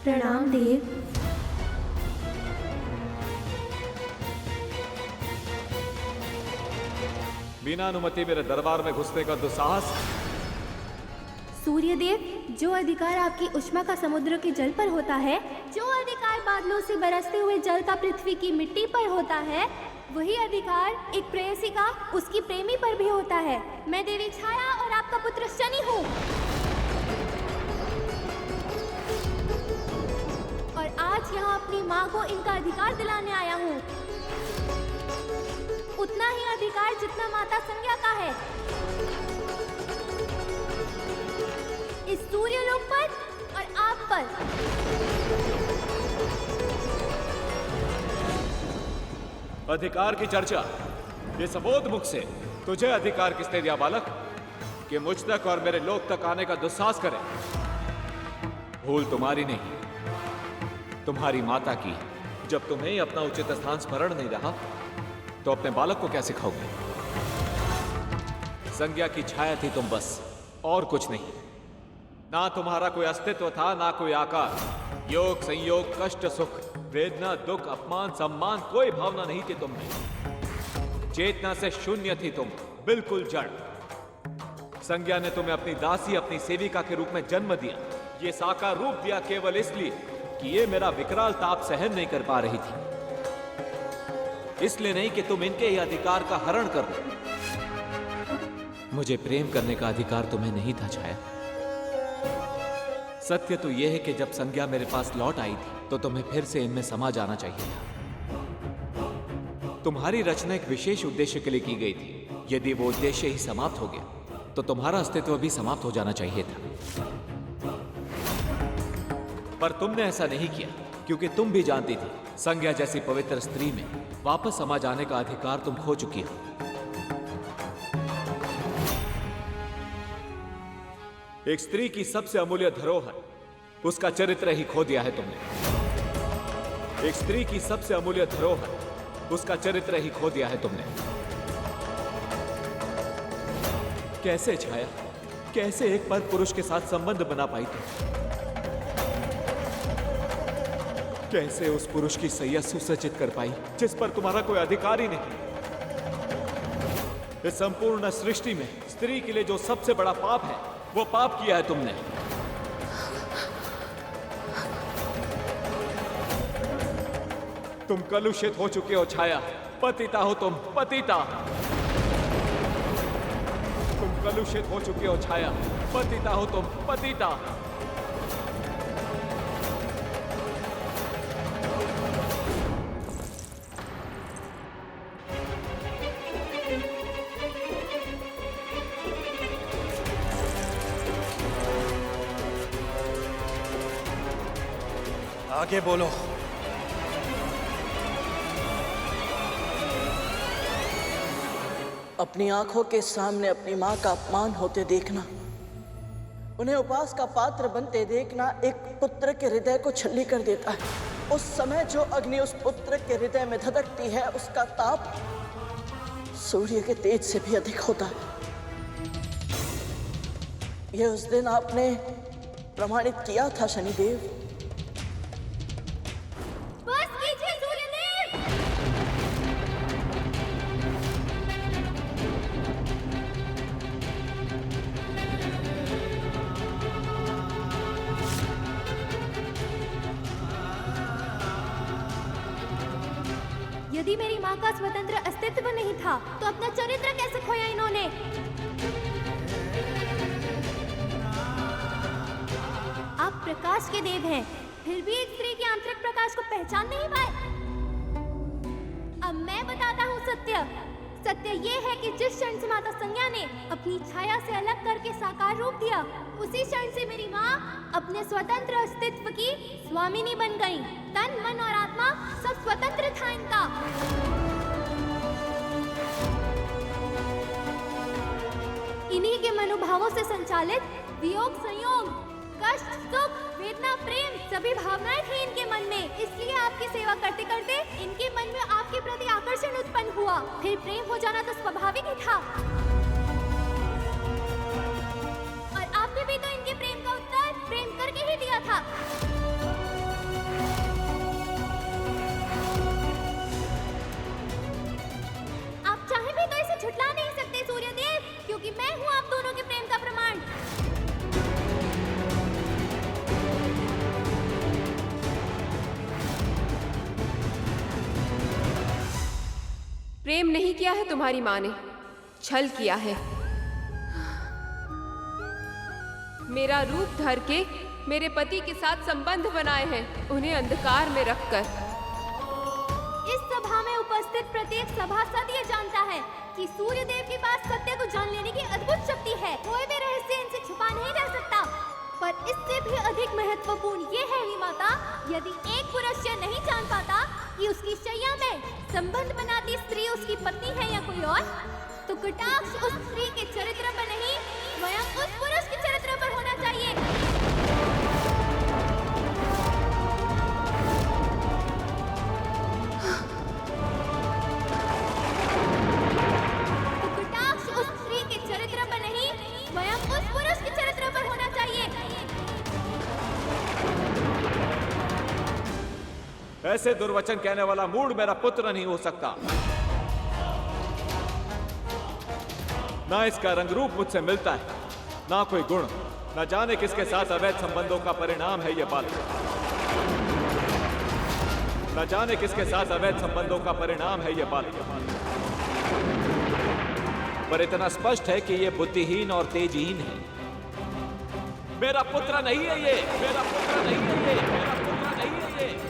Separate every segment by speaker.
Speaker 1: प्रणाम देव।
Speaker 2: बिना अनुमति मेरे दरबार में घुसने का दुस्साहस।
Speaker 1: सूर्यदेव, जो अधिकार आपकी उष्मा का समुद्र के जल पर होता है, जो अधिकार बादलों से बरसते हुए जल का पृथ्वी की मिट्टी पर होता है, वही अधिकार एक प्रेयसी का उसकी प्रेमी पर भी होता है। मैं देवी छाया और आपका पुत्र शनि हूँ, और आज यहाँ अपनी माँ को इनका अधिकार दिलाने आया हूँ। उतना ही अधिकार जितना माता संज्ञा का है, इस सूर्यलोक पर और आप पर।
Speaker 2: अधिकार की चर्चा, ये सबोध मुख से तुझे अधिकार किसने दिया बालक कि मुझ तक और मेरे लोक तक आने का दुस्साहस करे? भूल तुम्हारी नहीं, तुम्हारी माता की। जब तुम्हें अपना उचित स्थान स्मरण नहीं रहा तो अपने बालक को क्या सिखाओगे? संज्ञा की छाया थी तुम, बस और कुछ नहीं। ना तुम्हारा कोई अस्तित्व था, ना कोई आकार। योग, संयोग, कष्ट, सुख, वेदना, दुख, अपमान, सम्मान, कोई भावना नहीं थी तुम में। चेतना से शून्य थी तुम, बिल्कुल जड़। संज्ञा ने तुम्हें अपनी दासी, अपनी सेविका के रूप में जन्म दिया। ये साकार रूप दिया केवल इसलिए कि ये मेरा विकराल ताप सहन नहीं कर पा रही थी। इसलिए नहीं कि तुम इनके ही अधिकार का हरण कर लो। मुझे प्रेम करने का अधिकार तुम्हें नहीं था छाया। सत्य तो यह है कि जब संज्ञा मेरे पास लौट आई थी तो तुम्हें फिर से इनमें समा जाना चाहिए था। तुम्हारी रचना एक विशेष उद्देश्य के लिए की गई थी। यदि वो उद्देश्य ही समाप्त हो गया तो तुम्हारा अस्तित्व भी समाप्त हो जाना चाहिए था। पर तुमने ऐसा नहीं किया, क्योंकि तुम भी जानती थी संज्ञा जैसी पवित्र स्त्री में वापस समा जाने का अधिकार तुम खो चुकी हो। एक स्त्री की सबसे अमूल्य धरोहर, उसका चरित्र ही खो दिया है तुमने। एक स्त्री की सबसे अमूल्य धरोहर, उसका चरित्र ही खो दिया है तुमने। कैसे छाया, कैसे एक पर पुरुष के साथ संबंध बना पाई तुम? कैसे उस पुरुष की सैया सुसज्जित कर पाई जिस पर तुम्हारा कोई अधिकार ही नहीं? इस संपूर्ण सृष्टि में स्त्री के लिए जो सबसे बड़ा पाप है, वो पाप किया है तुमने। तुम कलुषित हो चुके हो छाया। पतिता हो तुम, पतिता। तुम कलुषित हो चुके हो छाया। पतिता हो तुम, पतिता।
Speaker 3: आगे बोलो।
Speaker 4: अपनी आंखों के सामने अपनी मां का अपमान होते देखना, उन्हें उपहास का पात्र बनते देखना एक पुत्र के हृदय को छल्ली कर देता है। उस समय जो अग्नि उस पुत्र के हृदय में धधकती है, उसका ताप सूर्य के तेज से भी अधिक होता है। यह उस दिन आपने प्रमाणित किया था शनिदेव।
Speaker 1: यदि मेरी माँ का स्वतंत्र अस्तित्व नहीं था तो अपना चरित्र कैसे खोया इन्होंने? आप प्रकाश के देव हैं, फिर भी एक स्त्री के आंतरिक प्रकाश को पहचान नहीं पाए। अब मैं बताता हूँ सत्य। सत्य ये है कि जिस क्षण से माता संज्ञा ने अपनी छाया से अलग करके साकार रूप दिया, उसी क्षण से मेरी माँ अपने स्वतंत्र अस्तित्व की स्वामिनी बन गई। तन, मन और आत्मा सब स्वतंत्र था इनका। इन्हीं के मनोभावों से संचालित वियोग, संयोग, कष्ट, सुख, वेदना, प्रेम सभी भावनाएं थी इनके मन में। इसलिए आपकी सेवा करते करते इनके मन में आपके प्रति आकर्षण उत्पन्न हुआ। फिर प्रेम हो जाना तो स्वाभाविक ही था। और आपने भी तो इनके प्रेम का उत्तर प्रेम करके ही दिया था।
Speaker 3: प्रेम नहीं किया है तुम्हारी माँ ने, छल किया है। मेरा रूप धर के मेरे पति के साथ संबंध बनाए हैं, उन्हें अंधकार में रखकर।
Speaker 1: इस सभा में उपस्थित प्रत्येक सभासद ये जानता है कि सूर्य देव के पास सत्य को जान लेने की अद्भुत शक्ति है। कोई भी रहस्य इनसे छुपा नहीं जा सकता। पर इससे भी अधिक महत्वपूर्ण ये है ही माता, यदि एक पुरुष यह नहीं जान पाता कि उसकी शैया में संबंध बनाती स्त्री उसकी पत्नी है या कोई और, तो कटाक्ष उस स्त्री के चरित्र पर नहीं, स्वयं उस पुरुष के चरित्र पर होना चाहिए।
Speaker 2: ऐसे दुर्वचन कहने वाला मूड मेरा पुत्र नहीं हो सकता। ना इसका रंग रूप मुझसे मिलता है, ना कोई गुण, न जाने किसके साथ अवैध संबंधों का परिणाम है ये बालक। न जाने किसके साथ अवैध संबंधों का परिणाम है ये बालक। पर इतना स्पष्ट है कि ये बुद्धिहीन और तेजहीन है। मेरा पुत्र नहीं है ये, मेरा पुत्र नहीं है ये, मेरा पुत्र नहीं है ये।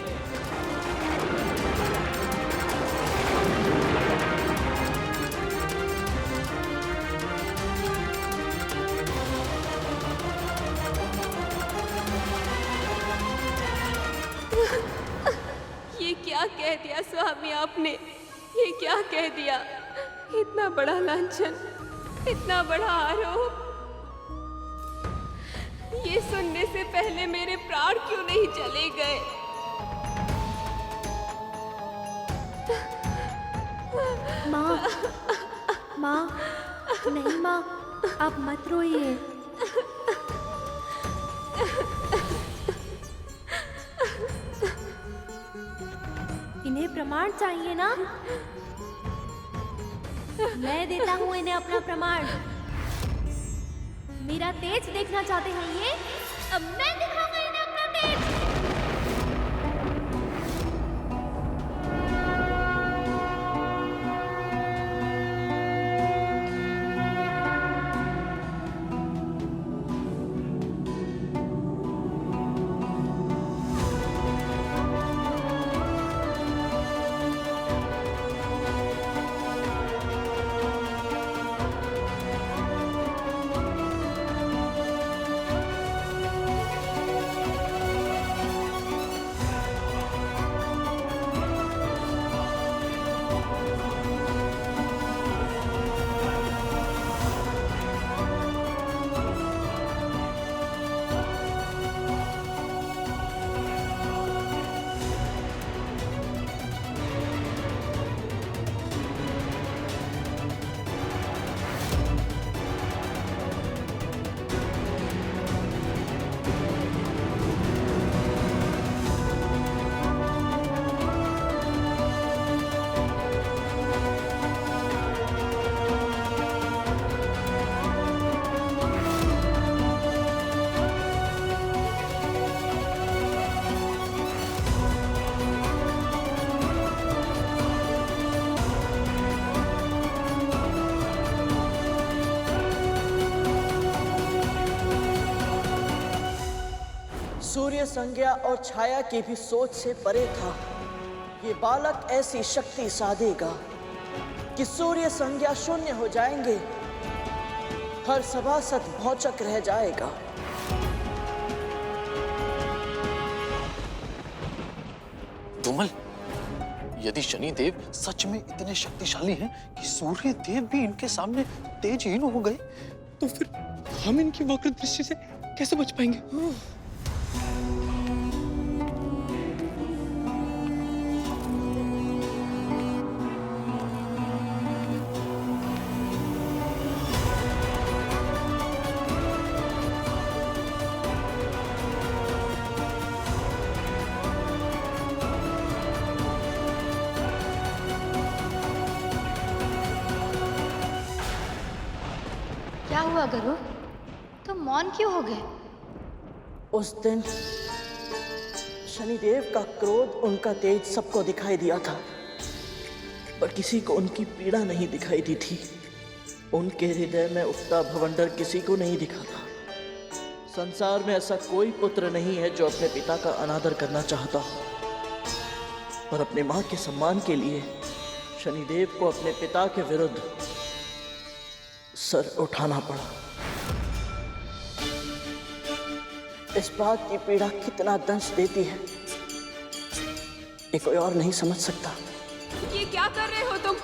Speaker 3: ये क्या कह दिया स्वामी आपने, ये क्या कह दिया? इतना बड़ा लांछन, इतना बड़ा आरोप, ये सुनने से पहले मेरे प्राण क्यों नहीं चले गए?
Speaker 1: माँ, माँ, नहीं माँ, आप मत रोइए। इन्हें प्रमाण चाहिए ना? मैं देता हूँ इन्हें अपना प्रमाण। मेरा तेज देखना चाहते हैं ये? अब मैं दिखाऊंगा इन्हें अपना तेज।
Speaker 4: सूर्य संज्ञा और छाया की भी सोच से परे था। ये बालक ऐसी शक्ति साधेगा कि सूर्य संज्ञा शून्य हो जाएंगे, हर सभासद भौचक रह जाएगा।
Speaker 5: विमल, यदि शनिदेव सच में इतने शक्तिशाली हैं कि सूर्य देव भी इनके सामने तेजहीन हो गए, तो फिर हम इनकी वक्र दृष्टि से कैसे बच पाएंगे?
Speaker 6: क्या हुआ गरुड़? तुम मौन क्यों हो गए?
Speaker 4: उस दिन शनिदेव का क्रोध, उनका तेज सबको दिखाई दिया था। पर किसी को उनकी पीड़ा नहीं दिखाई दी थी। उनके हृदय में उठता भवंडर किसी को नहीं दिखा था। संसार में ऐसा कोई पुत्र नहीं है जो अपने पिता का अनादर करना चाहता हो, पर अपने मां के सम्मान के लिए शनिदेव को अपने पिता के विरुद्ध सर उठाना पड़ा। इस बात की पीड़ा कितना दंश देती है, ये कोई और नहीं समझ सकता।
Speaker 3: ये क्या कर रहे हो तुम?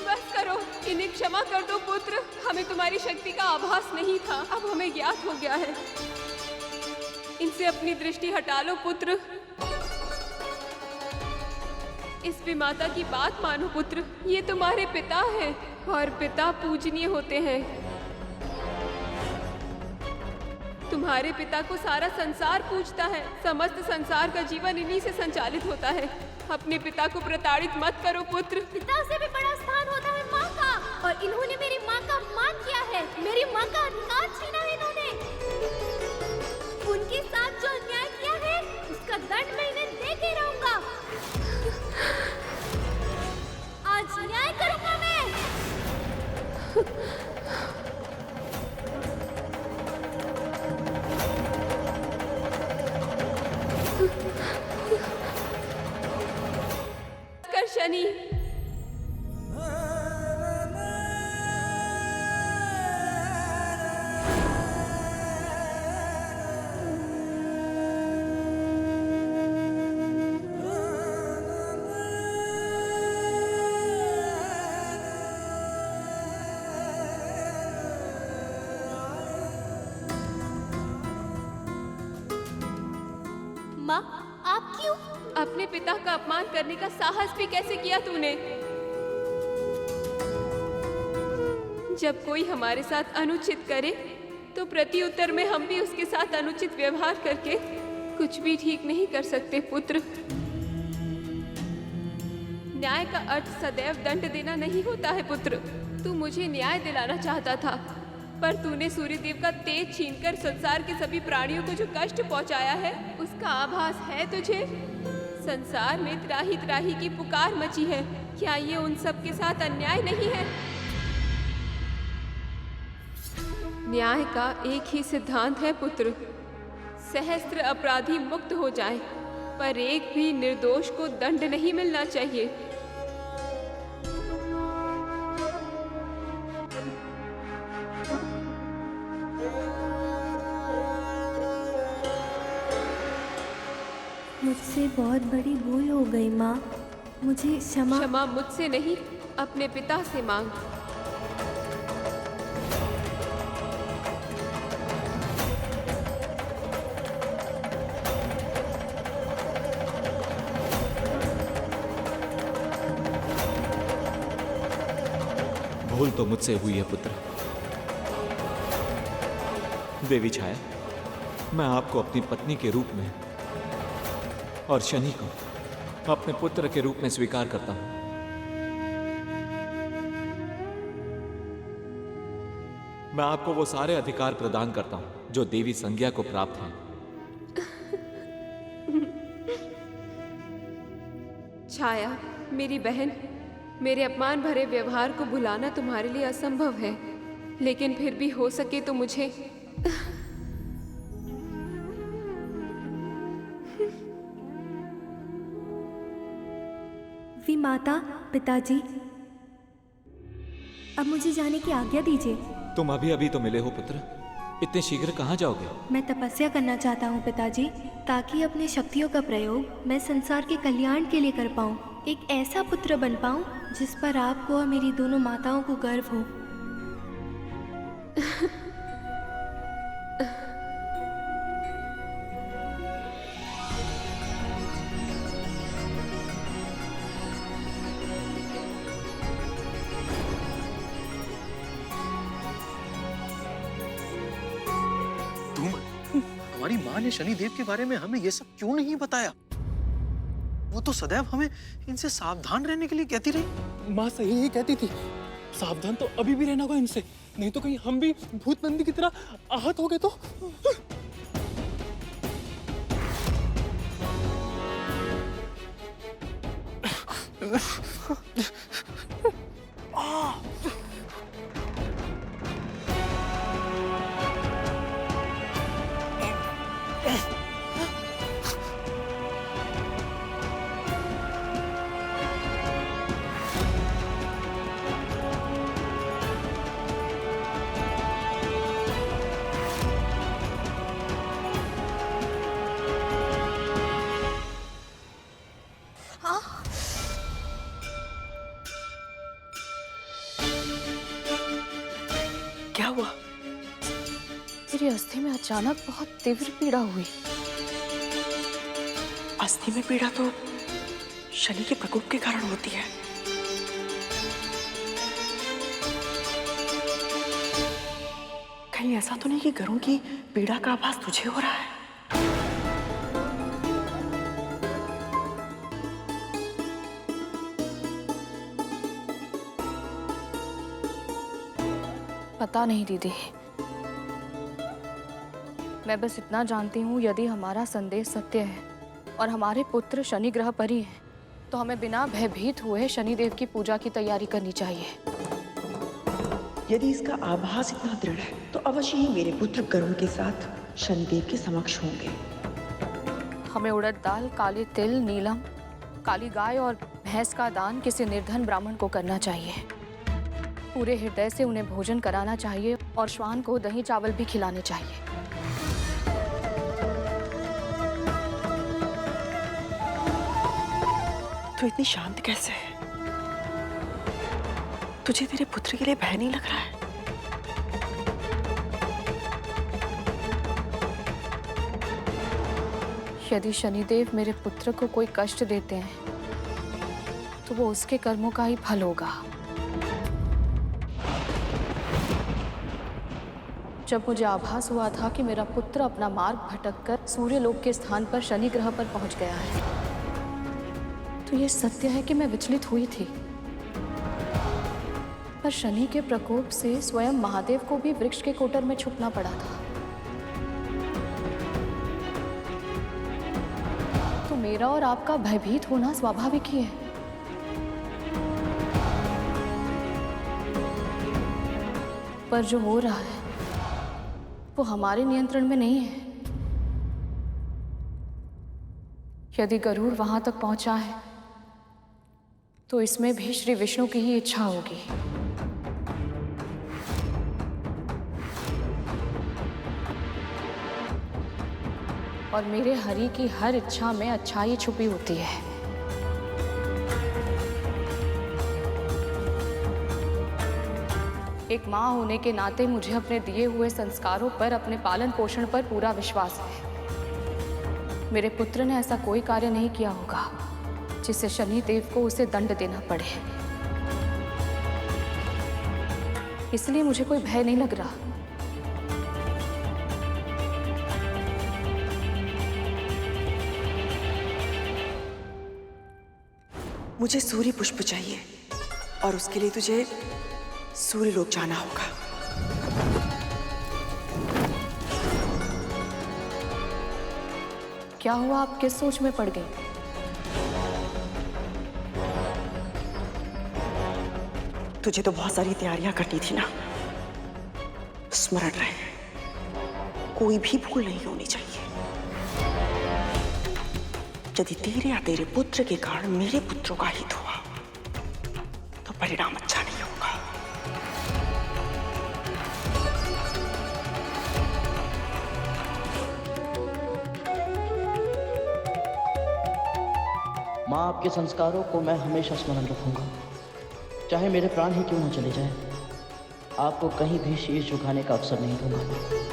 Speaker 3: बस करो, इन्हें क्षमा कर दो पुत्र। हमें तुम्हारी शक्ति का आभास नहीं था, अब हमें ज्ञात हो गया है। इनसे अपनी दृष्टि हटा लो पुत्र। इस विमाता की बात मानो पुत्र, ये तुम्हारे पिता हैं और पिता पूजनीय होते हैं। तुम्हारे पिता को सारा संसार पूजता है, समस्त संसार का जीवन इन्हीं से संचालित होता है। अपने पिता को प्रताड़ित मत करो पुत्र।
Speaker 1: पिता से भी बड़ा स्थान होता है माँ का, और इन्होंने मेरी माँ का अपमान किया है, मेरी माँ का अधिकार छीना है इन्होंने। उनके साथ जो अन्याय किया है उसका दंड मैं इन्हें दे के रहूंगा। आज न्याय करूंगा मैं।
Speaker 3: कर शनि।
Speaker 1: माँ, आप क्यों?
Speaker 3: अपने पिता का अपमान करने का साहस भी कैसे किया तूने? जब कोई हमारे साथ अनुचित करे तो प्रत्युत्तर में हम भी उसके साथ अनुचित व्यवहार करके कुछ भी ठीक नहीं कर सकते पुत्र। न्याय का अर्थ सदैव दंड देना नहीं होता है पुत्र। तू मुझे न्याय दिलाना चाहता था, पर तूने सूर्यदेव का तेज छीनकर संसार के सभी प्राणियों को जो कष्ट पहुंचाया है उसका आभास है तुझे। संसार में त्राही त्राही की पुकार मची है, क्या ये उन सब के साथ अन्याय नहीं है? न्याय का एक ही सिद्धांत है पुत्र, सहस्त्र अपराधी मुक्त हो जाए पर एक भी निर्दोष को दंड नहीं मिलना चाहिए।
Speaker 1: मुझसे बहुत बड़ी भूल हो गई माँ, मुझे क्षमा।
Speaker 3: क्षमा मुझसे नहीं, अपने पिता से मांग।
Speaker 2: भूल तो मुझसे हुई है पुत्र। देवी छाया, मैं आपको अपनी पत्नी के रूप में और शनि को अपने पुत्र के रूप में स्वीकार करता हूं। मैं आपको वो सारे अधिकार प्रदान करता हूं जो देवी संज्ञा को प्राप्त हैं।
Speaker 3: छाया, मेरी बहन, मेरे अपमान भरे व्यवहार को भुलाना तुम्हारे लिए असंभव है, लेकिन फिर भी हो सके तो मुझे
Speaker 1: विमाता, पिताजी, अब मुझे जाने की आज्ञा दीजिए।
Speaker 2: तुम अभी अभी तो मिले हो पुत्र, इतने शीघ्र कहाँ जाओगे?
Speaker 1: मैं तपस्या करना चाहता हूँ पिताजी, ताकि अपनी शक्तियों का प्रयोग मैं संसार के कल्याण के लिए कर पाऊँ, एक ऐसा पुत्र बन पाऊँ जिस पर आपको और मेरी दोनों माताओं को गर्व हो।
Speaker 5: हमारी माँ ने शनिदेव के बारे में हमें ये सब क्यों नहीं बताया? वो तो सदैव हमें इनसे सावधान रहने के लिए कहती रही।
Speaker 7: माँ सही ही कहती थी, सावधान तो अभी भी रहना होगा इनसे, नहीं तो कहीं हम भी भूत नंदी की तरह आहत हो गए तो।
Speaker 8: हुआ?
Speaker 6: मेरी अस्थि में अचानक बहुत तीव्र पीड़ा हुई।
Speaker 8: अस्थि में पीड़ा तो शनि के प्रकोप के कारण होती है। कहीं ऐसा तो नहीं कि घरों की पीड़ा का आभास तुझे हो रहा है?
Speaker 6: पता नहीं दीदी, मैं बस इतना जानती हूँ, यदि हमारा संदेश सत्य है और हमारे पुत्र शनि ग्रह पर ही हैं, तो हमें बिना भयभीत हुए शनिदेव की पूजा की तैयारी करनी चाहिए।
Speaker 8: यदि इसका आभास इतना दृढ़ है तो अवश्य ही मेरे पुत्र गरुड़ के साथ शनिदेव के समक्ष होंगे।
Speaker 6: हमें उड़द दाल, काले तिल, नीलम, काली गाय और भैंस का दान किसी निर्धन ब्राह्मण को करना चाहिए। पूरे हृदय से उन्हें भोजन कराना चाहिए और श्वान को दही चावल भी खिलाने चाहिए।
Speaker 8: तू इतनी शांत कैसे है? तुझे तेरे पुत्र के लिए भय नहीं लग रहा है?
Speaker 6: यदि शनिदेव मेरे पुत्र को कोई कष्ट देते हैं तो वो उसके कर्मों का ही फल होगा। जब मुझे आभास हुआ था कि मेरा पुत्र अपना मार्ग भटककर सूर्यलोक के स्थान पर शनि ग्रह पर पहुंच गया है, तो ये सत्य है कि मैं विचलित हुई थी। पर शनि के प्रकोप से स्वयं महादेव को भी वृक्ष के कोटर में छुपना पड़ा था। तो मेरा और आपका भयभीत होना स्वाभाविक ही है। पर जो हो रहा है वो हमारे नियंत्रण में नहीं है। यदि गरुड़ वहां तक पहुंचा है तो इसमें भी श्री विष्णु की ही इच्छा होगी। और मेरे हरि की हर इच्छा में अच्छाई छुपी होती है। एक माँ होने के नाते मुझे अपने दिए हुए संस्कारों पर, अपने पालन पोषण पर पूरा विश्वास है। मेरे पुत्र ने ऐसा कोई कार्य नहीं किया होगा जिससे शनि देव को उसे दंड देना पड़े। इसलिए मुझे कोई भय नहीं लग रहा।
Speaker 8: मुझे सूर्य पुष्प चाहिए और उसके लिए तुझे सूर्यलोक जाना होगा।
Speaker 6: क्या हुआ, आप किस सोच में पड़ गई?
Speaker 8: तुझे तो बहुत सारी तैयारियां करनी थी ना। स्मरण रहे, कोई भी भूल नहीं होनी चाहिए। यदि तेरे या तेरे पुत्र के कारण मेरे पुत्रों का हित हुआ तो परिणाम अच्छा नहीं होगा।
Speaker 4: माँ, आपके संस्कारों को मैं हमेशा स्मरण रखूंगा, चाहे मेरे प्राण ही क्यों न चले जाए। आपको कहीं भी शीश झुकाने का अवसर नहीं दूंगा।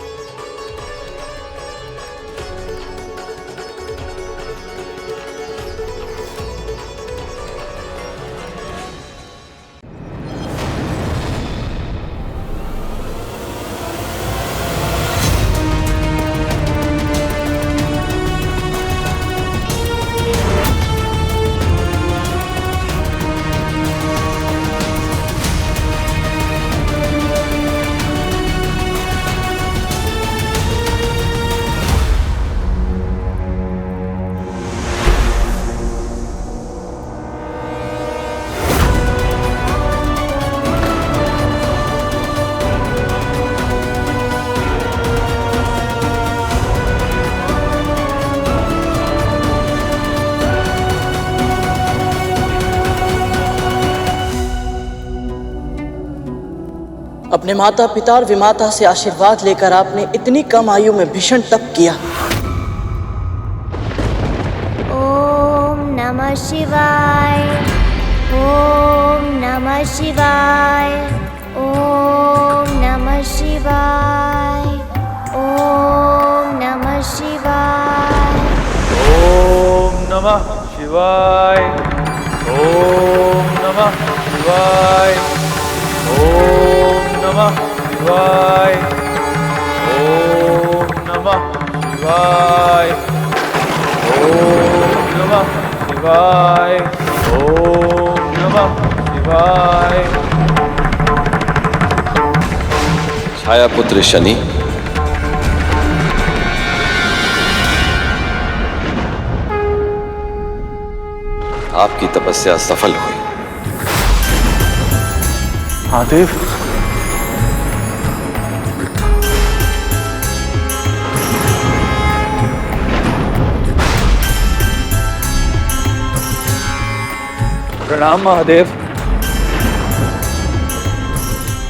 Speaker 4: अपने माता पिता और विमाता से आशीर्वाद लेकर आपने इतनी कम आयु में भीषण तप किया।
Speaker 9: ओम नमः शिवाय, ओम नमः शिवाय, ओम नमः शिवाय।
Speaker 2: शिवाय। ओम नमः शिवाय। ओम नमः शिवाय। ओम नमः शिवाय। ओम नमः शिवाय। ओम नमः शिवाय।
Speaker 5: छायापुत्र शनि, आपकी तपस्या सफल हुई।
Speaker 7: महादेव, प्रणाम महादेव।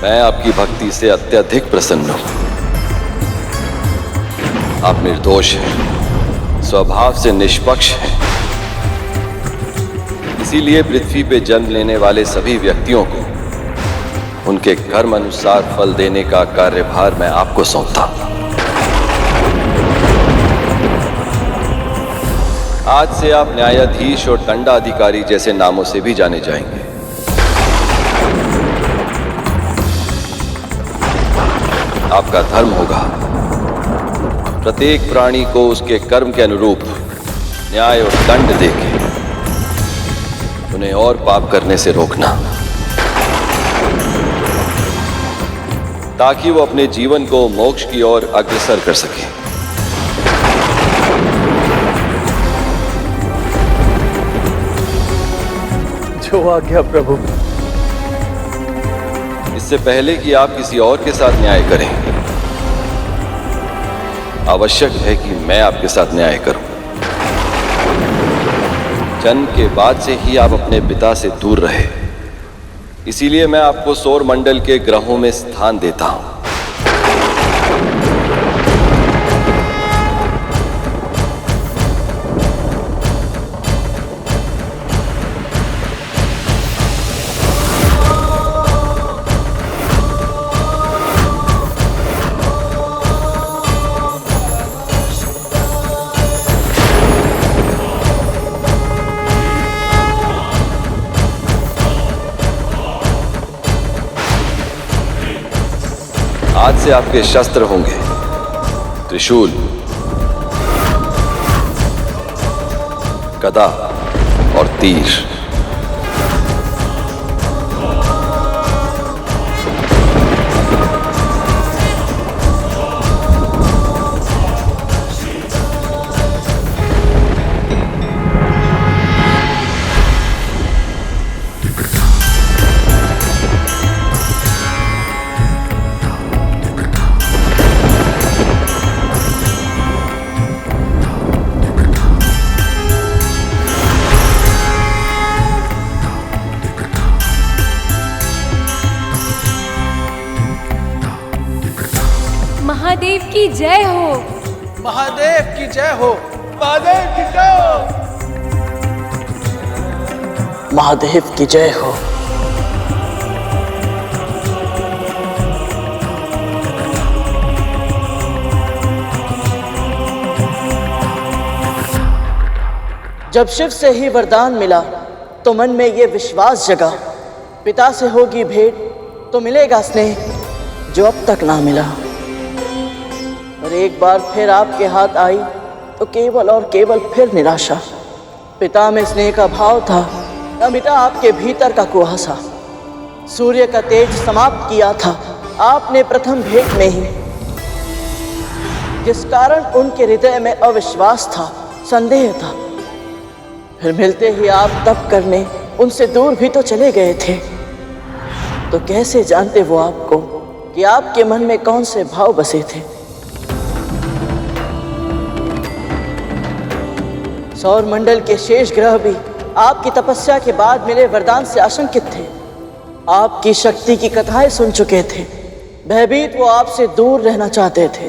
Speaker 5: मैं आपकी भक्ति से अत्यधिक प्रसन्न हूं। आप निर्दोष हैं, स्वभाव से निष्पक्ष हैं। इसीलिए पृथ्वी पे जन्म लेने वाले सभी व्यक्तियों को उनके कर्म अनुसार फल देने का कार्यभार मैं आपको सौंपता हूं। आज से आप न्यायाधीश और दंडाधिकारी जैसे नामों से भी जाने जाएंगे। आपका धर्म होगा प्रत्येक प्राणी को उसके कर्म के अनुरूप न्याय और दंड देके उन्हें और पाप करने से रोकना, ताकि वो अपने जीवन को मोक्ष की ओर अग्रसर कर सके।
Speaker 7: जो आज्ञा प्रभु।
Speaker 5: इससे पहले कि आप किसी और के साथ न्याय करें, आवश्यक है कि मैं आपके साथ न्याय करूं। जन्म के बाद से ही आप अपने पिता से दूर रहे, इसीलिए मैं आपको सौर मंडल के ग्रहों में स्थान देता हूं। आज से आपके शस्त्र होंगे त्रिशूल, गदा और तीर।
Speaker 3: महादेव की जय हो।
Speaker 4: महादेव की जय हो। महादेव की जय हो। महादेव की जय हो। जब शिव से ही वरदान मिला तो मन में ये विश्वास जगा, पिता से होगी भेंट तो मिलेगा स्नेह जो अब तक ना मिला। और एक बार फिर आपके हाथ आई तो केवल और केवल फिर निराशा। पिता में स्नेह का भाव था, न मिटा आपके भीतर का कुहासा। सूर्य का तेज समाप्त किया था आपने प्रथम भेंट में ही, जिस कारण उनके हृदय में अविश्वास था, संदेह था। फिर मिलते ही आप तप करने उनसे दूर भी तो चले गए थे, तो कैसे जानते वो आपको कि आपके मन में कौन से भाव बसे थे। सौर मंडल के शेष ग्रह भी आपकी तपस्या के बाद मिले वरदान से आशंकित थे। आपकी शक्ति की कथाएं सुन चुके थे, भयभीत वो आपसे दूर रहना चाहते थे।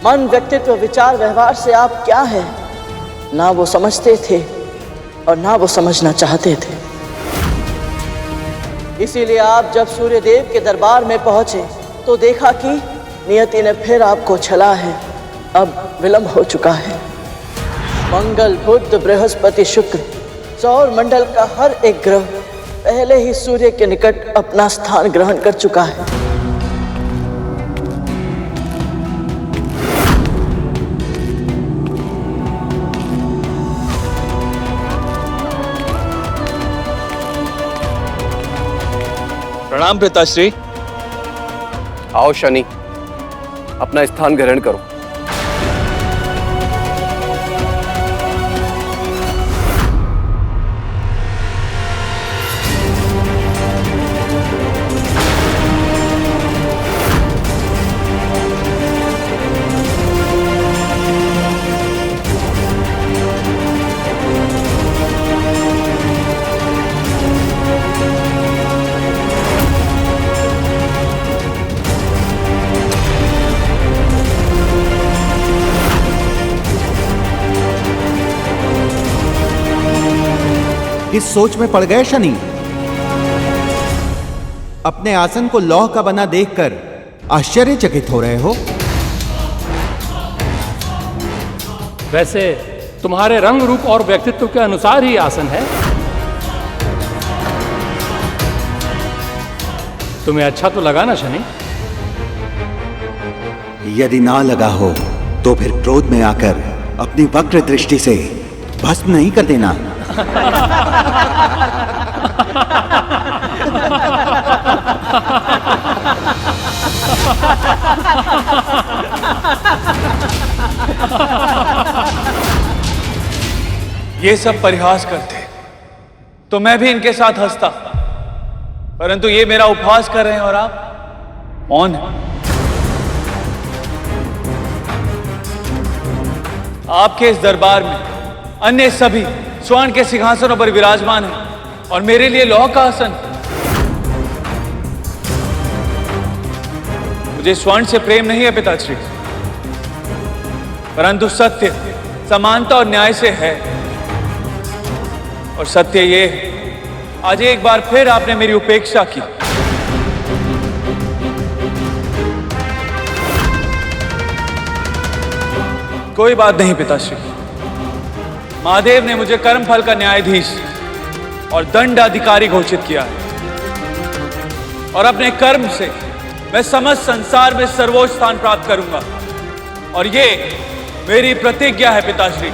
Speaker 4: मन, व्यक्तित्व, विचार, व्यवहार से आप क्या हैं ना वो समझते थे और ना वो समझना चाहते थे। इसीलिए आप जब सूर्यदेव के दरबार में पहुंचे तो देखा कि नियति ने फिर आपको छला है, अब विलंब हो चुका है। मंगल, बुध, बृहस्पति, शुक्र, सौर मंडल का हर एक ग्रह पहले ही सूर्य के निकट अपना स्थान ग्रहण कर चुका है।
Speaker 10: प्रणाम पिताश्री।
Speaker 11: आओ शनि, अपना स्थान ग्रहण करो।
Speaker 12: इस सोच में पड़ गए शनि। अपने आसन को लौह का बना देखकर आश्चर्यचकित हो रहे हो।
Speaker 13: वैसे तुम्हारे रंग रूप और व्यक्तित्व के अनुसार ही आसन है। तुम्हें अच्छा तो लगा ना शनि?
Speaker 12: यदि ना लगा हो तो फिर क्रोध में आकर अपनी वक्र दृष्टि से भस्म नहीं कर देना।
Speaker 10: ये सब परिहास करते तो मैं भी इनके साथ हंसता, परंतु ये मेरा उपहास कर रहे हैं और आप मौन हैं। आपके इस दरबार में अन्य सभी स्वर्ण के सिंहासनों पर विराजमान हैं और मेरे लिए लौह का आसन। मुझे स्वर्ण से प्रेम नहीं है पिताश्री, परंतु सत्य, समानता और न्याय से है। और सत्य ये है, आज एक बार फिर आपने मेरी उपेक्षा की। कोई बात नहीं पिताश्री, महादेव ने मुझे कर्मफल का न्यायाधीश और दंडाधिकारी घोषित किया है और अपने कर्म से मैं समस्त संसार में सर्वोच्च स्थान प्राप्त करूंगा और ये मेरी प्रतिज्ञा है पिताश्री।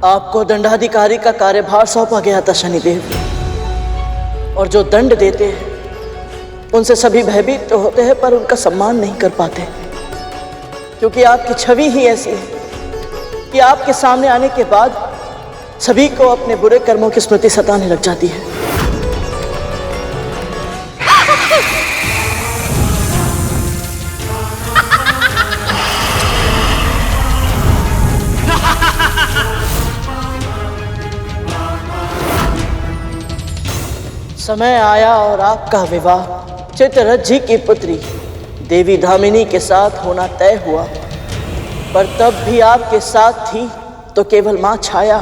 Speaker 4: आपको दंडाधिकारी का कार्यभार सौंपा गया था शनिदेव, और जो दंड देते हैं उनसे सभी भयभीत तो होते हैं पर उनका सम्मान नहीं कर पाते, क्योंकि आपकी छवि ही ऐसी है कि आपके सामने आने के बाद सभी को अपने बुरे कर्मों की स्मृति सताने लग जाती है। समय आया और आपका विवाह चित्ररथ जी की पुत्री देवी धामिनी के साथ होना तय हुआ, पर तब भी आपके साथ थी तो केवल मां छाया।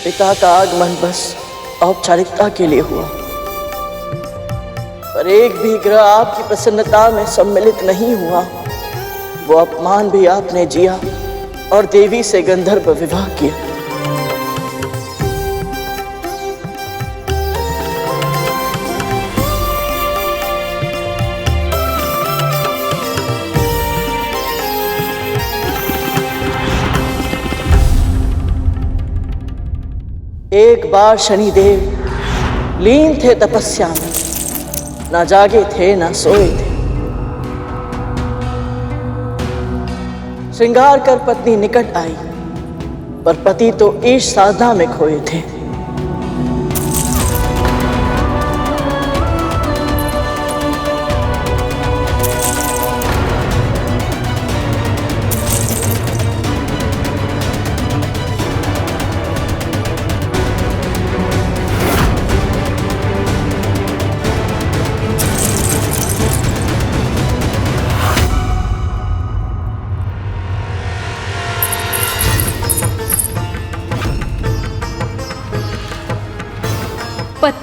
Speaker 4: पिता का आगमन बस औपचारिकता के लिए हुआ, पर एक भी ग्रह आपकी प्रसन्नता में सम्मिलित नहीं हुआ। वो अपमान भी आपने जिया और देवी से गंधर्व विवाह किया। एक बार शनिदेव लीन थे तपस्या में, ना जागे थे ना सोए थे। श्रृंगार कर पत्नी निकट आई, पर पति तो ईश साधना में खोए थे।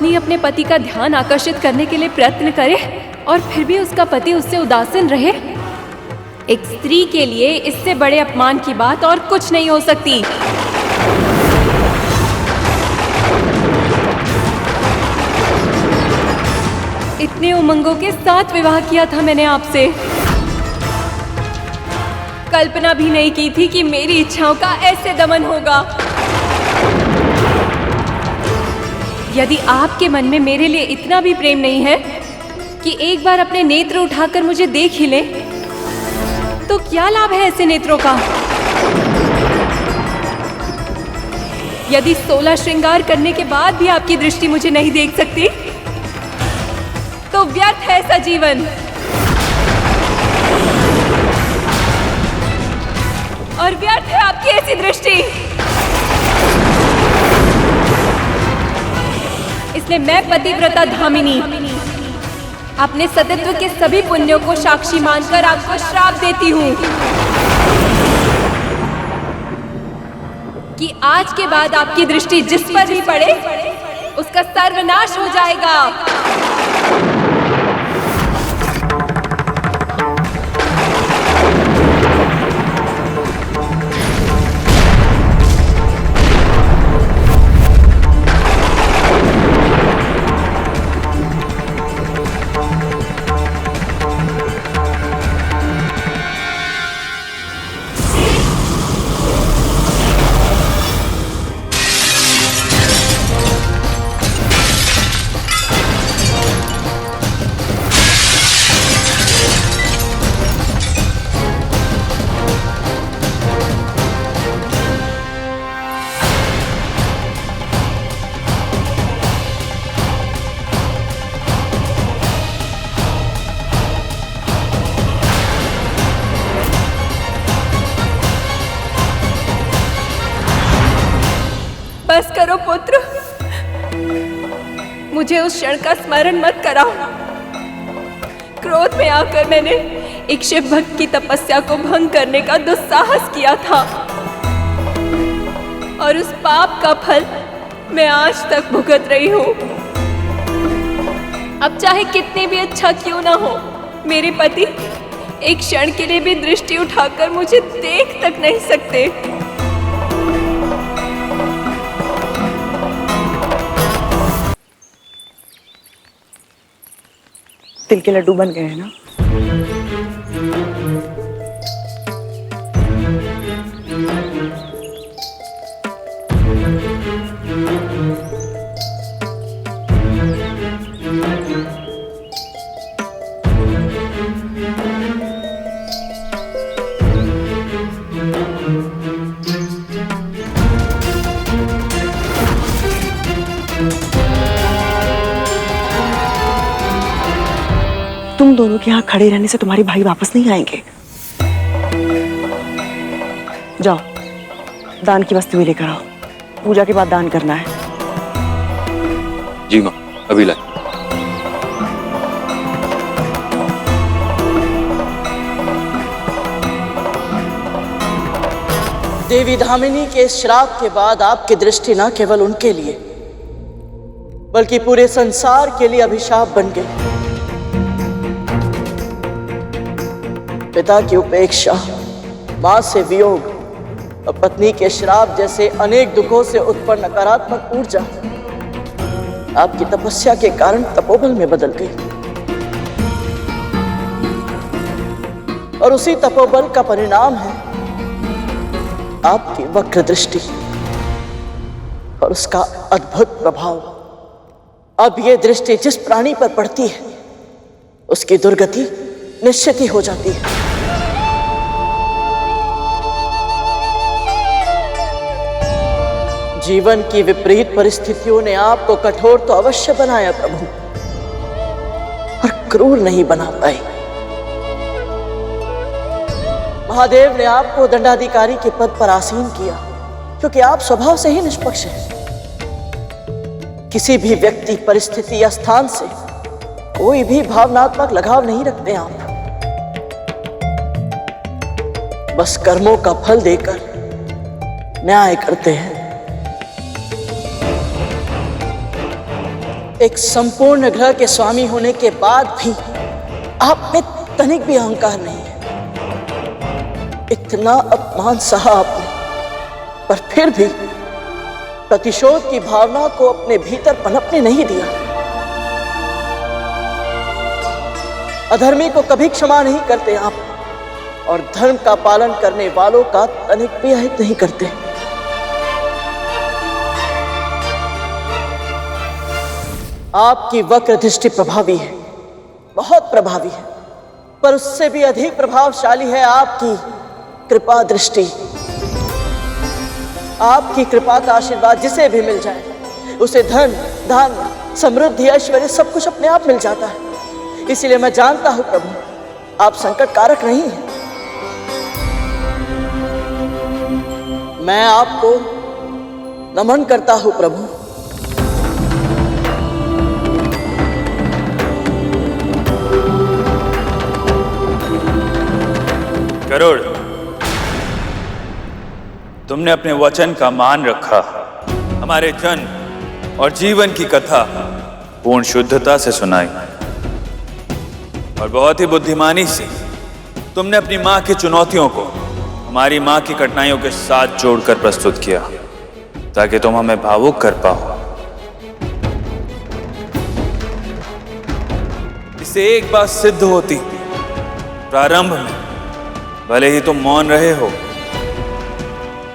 Speaker 3: पत्नी अपने पति का ध्यान आकर्षित करने के लिए प्रयत्न करे और फिर भी उसका पति उससे उदासीन रहे, एक स्त्री के लिए इससे बड़े अपमान की बात और कुछ नहीं हो सकती। इतने उमंगों के साथ विवाह किया था मैंने आपसे। कल्पना भी नहीं की थी कि मेरी इच्छाओं का ऐसे दमन होगा। यदि आपके मन में मेरे लिए इतना भी प्रेम नहीं है कि एक बार अपने नेत्र उठाकर मुझे देख ही ले, तो क्या लाभ है ऐसे नेत्रों का? यदि 16 श्रृंगार करने के बाद भी आपकी दृष्टि मुझे नहीं देख सकती, तो व्यर्थ है ऐसा जीवन। और व्यर्थ है आपकी ऐसी दृष्टि। इसलिए मैं पतिव्रता धामिनी अपने सतीत्व के सभी पुण्यों को साक्षी मानकर आपको श्राप देती हूँ कि आज के बाद आपकी दृष्टि जिस पर भी पड़े उसका सर्वनाश हो जाएगा। बस करो पुत्र, मुझे उस क्षण का स्मरण मत कराओ। क्रोध में आकर मैंने एक शिव भक्त की तपस्या को भंग करने का दुस्साहस किया था और उस पाप का फल मैं आज तक भुगत रही हूँ। अब चाहे कितने भी अच्छा क्यों ना हो, मेरे पति एक क्षण के लिए भी दृष्टि उठाकर मुझे देख तक नहीं सकते।
Speaker 8: तिल के लड्डू बन गए हैं ना? तुम दोनों के यहाँ खड़े रहने से तुम्हारे भाई वापस नहीं आएंगे। जाओ दान की वस्तु भी लेकर आओ, पूजा के बाद दान करना है।
Speaker 5: जी माँ, अभी लाए।
Speaker 4: देवी धामिनी के श्राप के बाद आपकी दृष्टि न केवल उनके लिए बल्कि पूरे संसार के लिए अभिशाप बन गई। पिता की उपेक्षा, मां से वियोग और पत्नी के श्राप जैसे अनेक दुखों से उत्पन्न नकारात्मक ऊर्जा आपकी तपस्या के कारण तपोबल में बदल गई और उसी तपोबल का परिणाम है आपकी वक्र दृष्टि और उसका अद्भुत प्रभाव। अब यह दृष्टि जिस प्राणी पर पड़ती है उसकी दुर्गति निश्चित ही हो जाती है। जीवन की विपरीत परिस्थितियों ने आपको कठोर तो अवश्य बनाया प्रभु, और क्रूर नहीं बना पाई। महादेव ने आपको दंडाधिकारी के पद पर आसीन किया क्योंकि आप स्वभाव से ही निष्पक्ष हैं। किसी भी व्यक्ति, परिस्थिति या स्थान से कोई भी भावनात्मक लगाव नहीं रखते आप। बस कर्मों का फल देकर न्याय करते हैं। एक संपूर्ण ग्रह के स्वामी होने के बाद भी आप में तनिक भी अहंकार नहीं है। इतना अपमान सहा आपने, पर फिर भी प्रतिशोध की भावना को अपने भीतर पनपने नहीं दिया। अधर्मी को कभी क्षमा नहीं करते आप, और धर्म का पालन करने वालों का तनिक भी अहित नहीं करते। आपकी वक्र दृष्टि प्रभावी है, बहुत प्रभावी है, पर उससे भी अधिक प्रभावशाली है आपकी कृपा दृष्टि। आपकी कृपा का आशीर्वाद जिसे भी मिल जाए उसे धन, धान, समृद्धि, ऐश्वर्य सब कुछ अपने आप मिल जाता है। इसीलिए मैं जानता हूं प्रभु, आप संकट कारक नहीं हैं। मैं आपको नमन करता हूं प्रभु।
Speaker 10: गरुड़, तुमने अपने वचन का मान रखा। हमारे जन्म और जीवन की कथा पूर्ण शुद्धता से सुनाई, और बहुत ही बुद्धिमानी से तुमने अपनी मां की चुनौतियों को हमारी मां की कठिनाइयों के साथ जोड़कर प्रस्तुत किया, ताकि तुम हमें भावुक कर पाओ। इससे एक बात सिद्ध होती, प्रारंभ में भले ही तुम मौन रहे हो,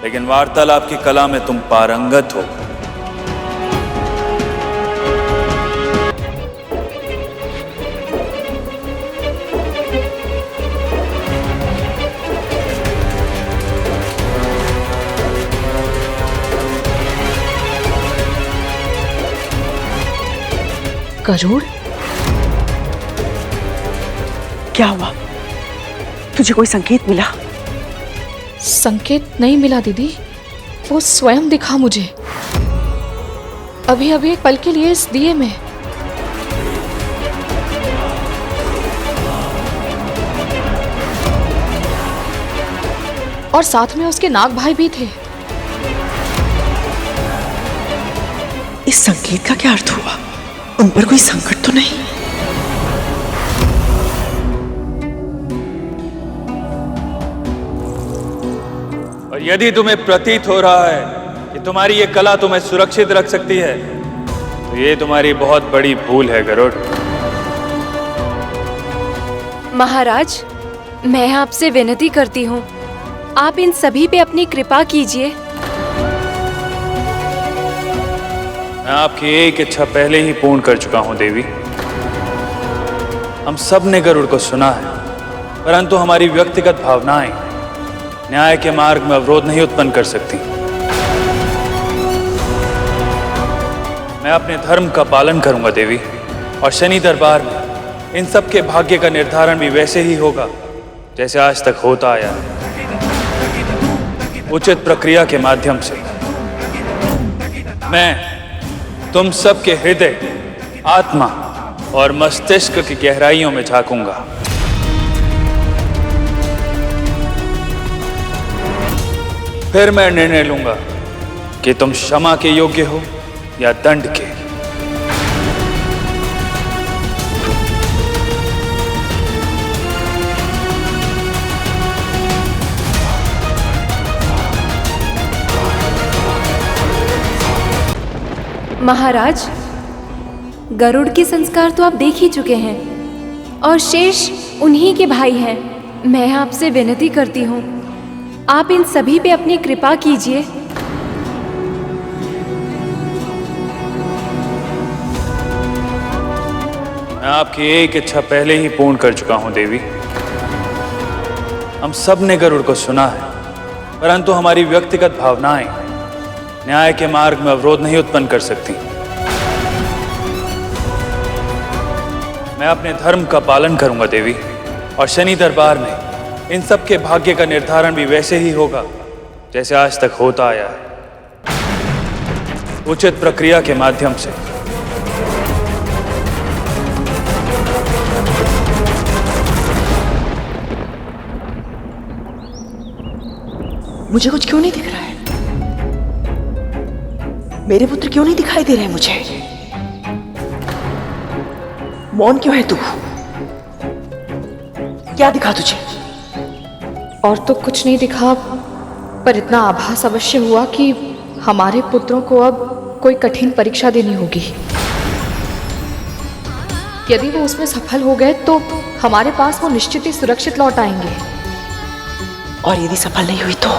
Speaker 10: लेकिन वार्तालाप की कला में तुम पारंगत हो।
Speaker 8: गरुड़, क्या हुआ? तुझे कोई संकेत मिला?
Speaker 6: संकेत नहीं मिला दीदी, वो स्वयं दिखा मुझे अभी अभी एक पल के लिए इस दिए में। और साथ में उसके नाग भाई भी थे।
Speaker 8: इस संकेत का क्या अर्थ हुआ? उन पर कोई संकट तो नहीं?
Speaker 10: और यदि तुम्हें प्रतीत हो रहा है कि तुम्हारी ये कला तुम्हें सुरक्षित रख सकती है, तो ये तुम्हारी बहुत बड़ी भूल है गरुड़।
Speaker 14: महाराज, मैं आपसे विनती करती हूँ, आप इन सभी पे अपनी कृपा कीजिए।
Speaker 10: मैं आपकी एक इच्छा पहले ही पूर्ण कर चुका हूं देवी। हम सब ने गरुड़ को सुना है, परंतु हमारी व्यक्तिगत भावनाएं न्याय के मार्ग में अवरोध नहीं उत्पन्न कर सकती। मैं अपने धर्म का पालन करूंगा देवी, और शनि दरबार में इन सब के भाग्य का निर्धारण भी वैसे ही होगा जैसे आज तक होता आया है, उचित प्रक्रिया के माध्यम से। मैं तुम सबके हृदय, आत्मा और मस्तिष्क की गहराइयों में झांकूंगा। फिर मैं निर्णय लूंगा कि तुम क्षमा के योग्य हो या दंड के।
Speaker 14: महाराज, गरुड़ के संस्कार तो आप देख ही चुके हैं, और शेष उन्हीं के भाई हैं। मैं आपसे विनती करती हूँ, आप इन सभी पे अपनी कृपा कीजिए।
Speaker 10: मैं आपकी एक इच्छा पहले ही पूर्ण कर चुका हूं देवी। हम सब ने गरुड़ को सुना है, परंतु हमारी व्यक्तिगत भावनाएं न्याय के मार्ग में अवरोध नहीं उत्पन्न कर सकती। मैं अपने धर्म का पालन करूंगा देवी, और शनि दरबार में इन सब के भाग्य का निर्धारण भी वैसे ही होगा जैसे आज तक होता आया है, उचित प्रक्रिया के माध्यम से।
Speaker 8: मुझे कुछ क्यों नहीं दिख रहा है? मेरे पुत्र क्यों नहीं दिखाई दे रहे मुझे? मौन क्यों है तू? क्या दिखा तुझे?
Speaker 6: और तो कुछ नहीं दिखा, पर इतना आभास अवश्य हुआ कि हमारे पुत्रों को अब कोई कठिन परीक्षा देनी होगी। यदि वो उसमें सफल हो गए तो हमारे पास वो निश्चित ही सुरक्षित लौट आएंगे।
Speaker 8: और यदि सफल नहीं हुई तो?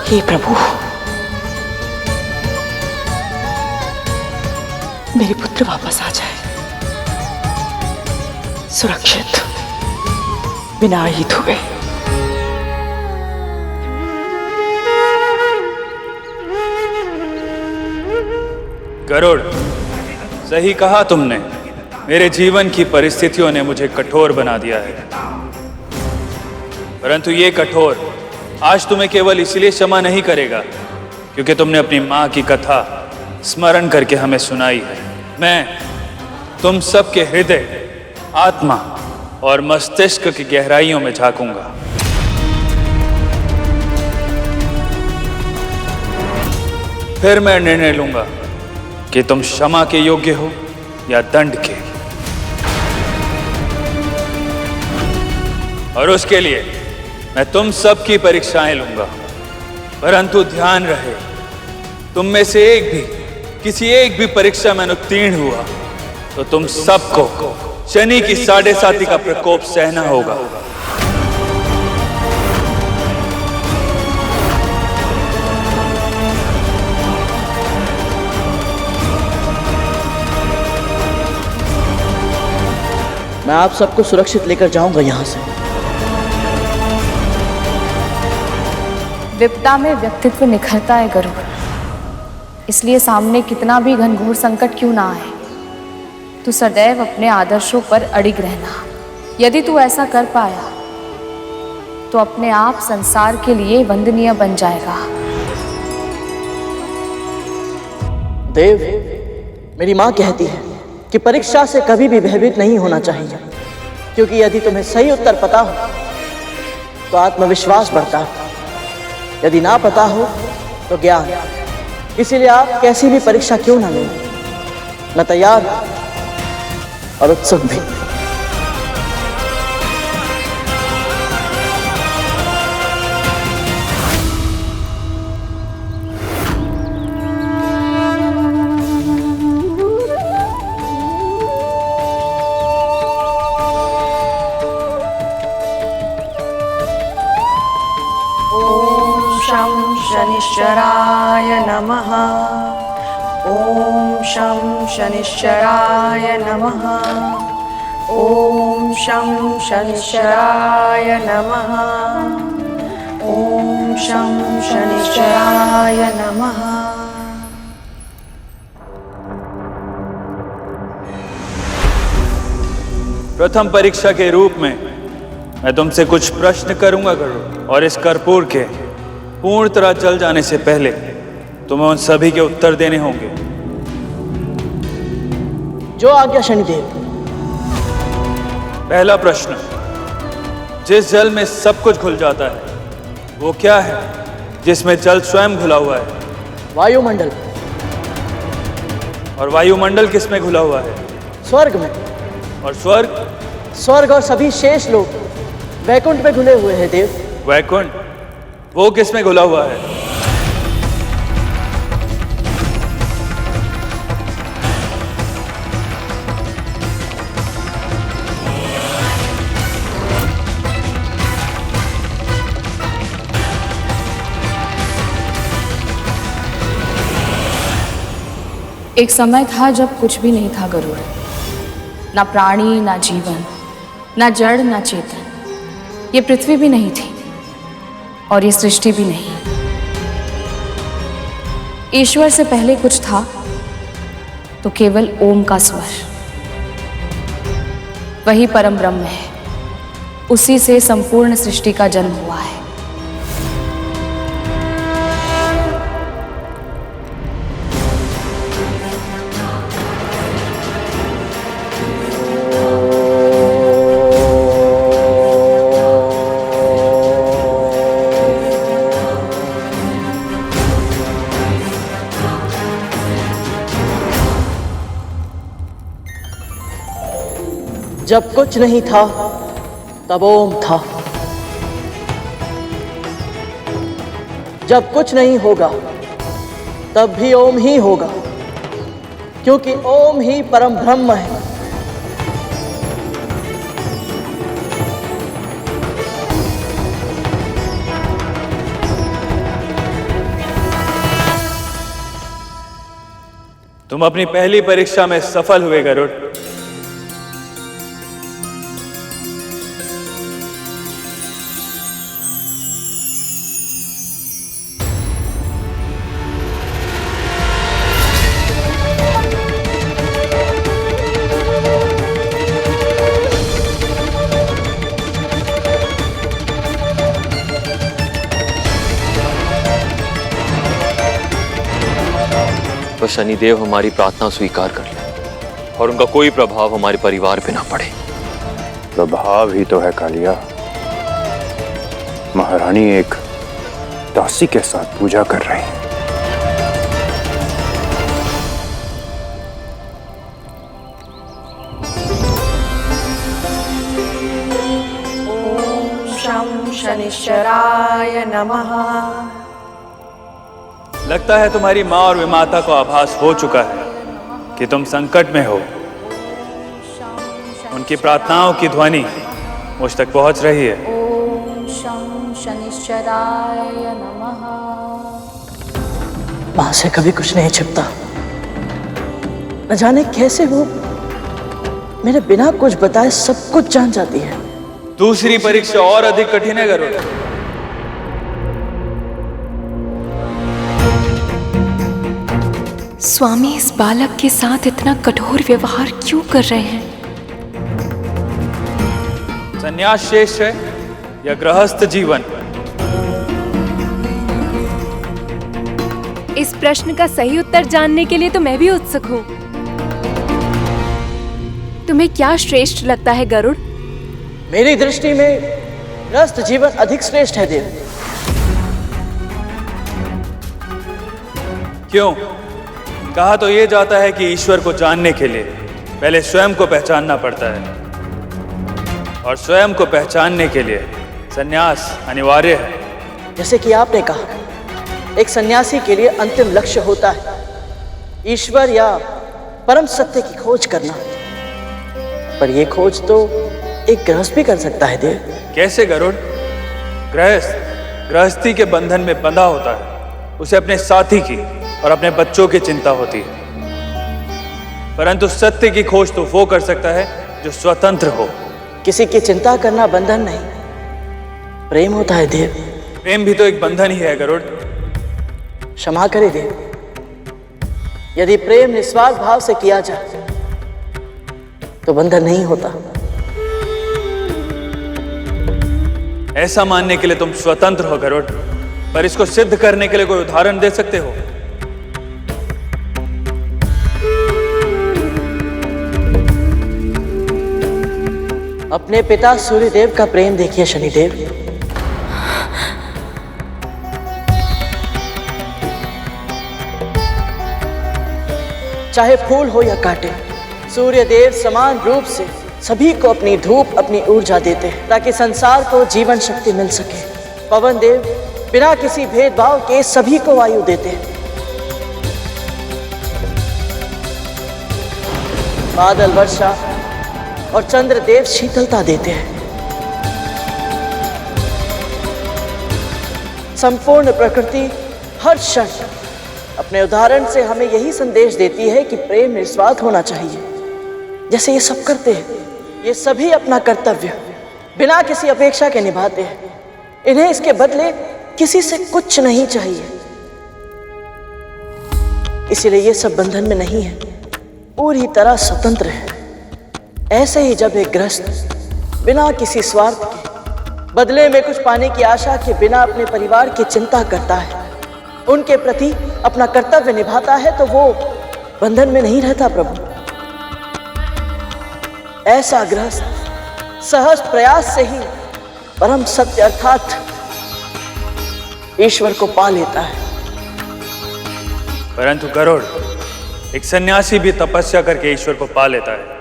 Speaker 8: हे प्रभु, मेरे पुत्र वापस आ जाए, सुरक्षित, बिना आहित हुए।
Speaker 10: गरुड़, सही कहा तुमने। मेरे जीवन की परिस्थितियों ने मुझे कठोर बना दिया है, परंतु ये कठोर आज तुम्हें केवल इसलिए क्षमा नहीं करेगा क्योंकि तुमने अपनी मां की कथा स्मरण करके हमें सुनाई है। मैं तुम सबके हृदय, आत्मा और मस्तिष्क की गहराइयों में झांकूंगा। फिर मैं निर्णय लूंगा कि तुम क्षमा के योग्य हो या दंड के, और उसके लिए मैं तुम सबकी परीक्षाएं लूंगा। परंतु ध्यान रहे, तुम में से किसी एक भी परीक्षा में उत्तीर्ण हुआ तो तुम सबको शनि की 7.5 का प्रकोप सहना होगा।
Speaker 4: मैं आप सबको सुरक्षित लेकर जाऊंगा यहां से।
Speaker 6: विपदा में व्यक्तित्व निखरता है गरुड़, इसलिए सामने कितना भी घनघोर संकट क्यों ना आए, तू सदैव अपने आदर्शों पर अडिग रहना। यदि तू ऐसा कर पाया तो अपने आप संसार के लिए वंदनीय बन जाएगा।
Speaker 4: देव, मेरी मां कहती है कि परीक्षा से कभी भी भयभीत नहीं होना चाहिए, क्योंकि यदि तुम्हें सही उत्तर पता हो तो आत्मविश्वास बढ़ता है, यदि ना पता हो तो ज्ञान। इसीलिए आप कैसी भी परीक्षा क्यों ना लें, मैं तैयार और उत्सुक भी।
Speaker 8: शनिश्चराय नमः। ओम शं शनिश्चराय नमः। ओम शं शनिश्चराय नमः। ओम शं शनिश्चराय नमः।
Speaker 10: प्रथम परीक्षा के रूप में मैं तुमसे कुछ प्रश्न करूंगा गरुड़, और इस कर्पूर के पूर्ण तरह जल जाने से पहले तुम्हें उन सभी के उत्तर देने होंगे।
Speaker 4: जो आज्ञा शनिदेव।
Speaker 10: पहला प्रश्न, जिस जल में सब कुछ घुल जाता है वो क्या है जिसमें जल स्वयं घुला हुआ है?
Speaker 4: वायुमंडल।
Speaker 10: और वायुमंडल किस में घुला हुआ है?
Speaker 4: स्वर्ग में।
Speaker 10: और स्वर्ग?
Speaker 4: स्वर्ग और सभी शेष लोग वैकुंठ में घुले हुए हैं देव।
Speaker 10: वैकुंठ, वो किस में घुला हुआ है?
Speaker 6: एक समय था जब कुछ भी नहीं था गरुड़, ना प्राणी, ना जीवन, ना जड़, ना चेतन। ये पृथ्वी भी नहीं थी और ये सृष्टि भी नहीं। ईश्वर से पहले कुछ था तो केवल ओम का स्वर, वही परम ब्रह्म है। उसी से संपूर्ण सृष्टि का जन्म हुआ है।
Speaker 4: जब कुछ नहीं था तब ओम था। जब कुछ नहीं होगा तब भी ओम ही होगा, क्योंकि ओम ही परम ब्रह्म है।
Speaker 10: तुम अपनी पहली परीक्षा में सफल हुए गरुड़।
Speaker 5: तो शनिदेव हमारी प्रार्थना स्वीकार कर ले और उनका कोई प्रभाव हमारे परिवार पे ना पड़े।
Speaker 15: प्रभाव ही तो है कालिया। महारानी एक दासी के साथ पूजा कर रही है।
Speaker 8: ओम शं शनिश्चराय नमः।
Speaker 10: लगता है तुम्हारी माँ और विमाता को आभास हो चुका है कि तुम संकट में हो। उनकी प्रार्थनाओं की ध्वनि मुझ तक पहुंच रही है।
Speaker 6: ओम शं शनिश्चराय नमः।
Speaker 4: मां से कभी कुछ नहीं छिपता। न जाने कैसे वो मेरे बिना कुछ बताए सब कुछ जान जाती है।
Speaker 10: दूसरी परीक्षा और अधिक कठिन है गरुड़।
Speaker 14: स्वामी इस बालक के साथ इतना कठोर व्यवहार क्यों कर रहे हैं?
Speaker 10: संन्यास श्रेष्ठ है या गृहस्थ जीवन?
Speaker 14: इस प्रश्न का सही उत्तर जानने के लिए तो मैं भी उत्सुक हूँ। तुम्हें क्या श्रेष्ठ लगता है गरुड़?
Speaker 4: मेरी दृष्टि में गृहस्थ जीवन अधिक श्रेष्ठ है देव।
Speaker 10: क्यों? कहा तो ये जाता है कि ईश्वर को जानने के लिए पहले स्वयं को पहचानना पड़ता है, और स्वयं को पहचानने के लिए संन्यास अनिवार्य है।
Speaker 4: जैसे कि आपने कहा, एक सन्यासी के लिए अंतिम लक्ष्य होता है ईश्वर या परम सत्य की खोज करना, पर यह खोज तो एक गृहस्थ भी कर सकता है देव।
Speaker 10: कैसे गरुड़? गृहस्थी के बंधन में बंधा होता है, उसे अपने साथी की और अपने बच्चों की चिंता होती है, परंतु सत्य की खोज तो वो कर सकता है जो स्वतंत्र हो।
Speaker 4: किसी की चिंता करना बंधन नहीं, प्रेम होता है देव।
Speaker 10: प्रेम भी तो एक बंधन ही है गरुड़।
Speaker 4: क्षमा करे देव, यदि प्रेम निस्वार्थ भाव से किया जाए तो बंधन नहीं होता।
Speaker 10: ऐसा मानने के लिए तुम स्वतंत्र हो गरुड़, पर इसको सिद्ध करने के लिए कोई उदाहरण दे सकते हो?
Speaker 4: अपने पिता सूर्यदेव का प्रेम देखिए शनिदेव। चाहे फूल हो या कांटे, सूर्यदेव समान रूप से सभी को अपनी धूप, अपनी ऊर्जा देते हैं ताकि संसार को जीवन शक्ति मिल सके। पवन देव बिना किसी भेदभाव के सभी को वायु देते हैं। बादल वर्षा और चंद्रदेव शीतलता देते हैं। संपूर्ण प्रकृति हर क्षण अपने उदाहरण से हमें यही संदेश देती है कि प्रेम निस्वार्थ होना चाहिए। जैसे ये सब करते हैं, ये सभी अपना कर्तव्य बिना किसी अपेक्षा के निभाते हैं। इन्हें इसके बदले किसी से कुछ नहीं चाहिए, इसीलिए ये सब बंधन में नहीं है, पूरी तरह स्वतंत्र है। ऐसे ही जब एक गृहस्थ बिना किसी स्वार्थ के बदले में कुछ पाने की आशा के बिना अपने परिवार की चिंता करता है, उनके प्रति अपना कर्तव्य निभाता है, तो वो बंधन में नहीं रहता प्रभु। ऐसा गृहस्थ सहज प्रयास से ही परम सत्य अर्थात ईश्वर को पा लेता है।
Speaker 10: परंतु गरुड़, एक सन्यासी भी तपस्या करके ईश्वर को पा लेता है।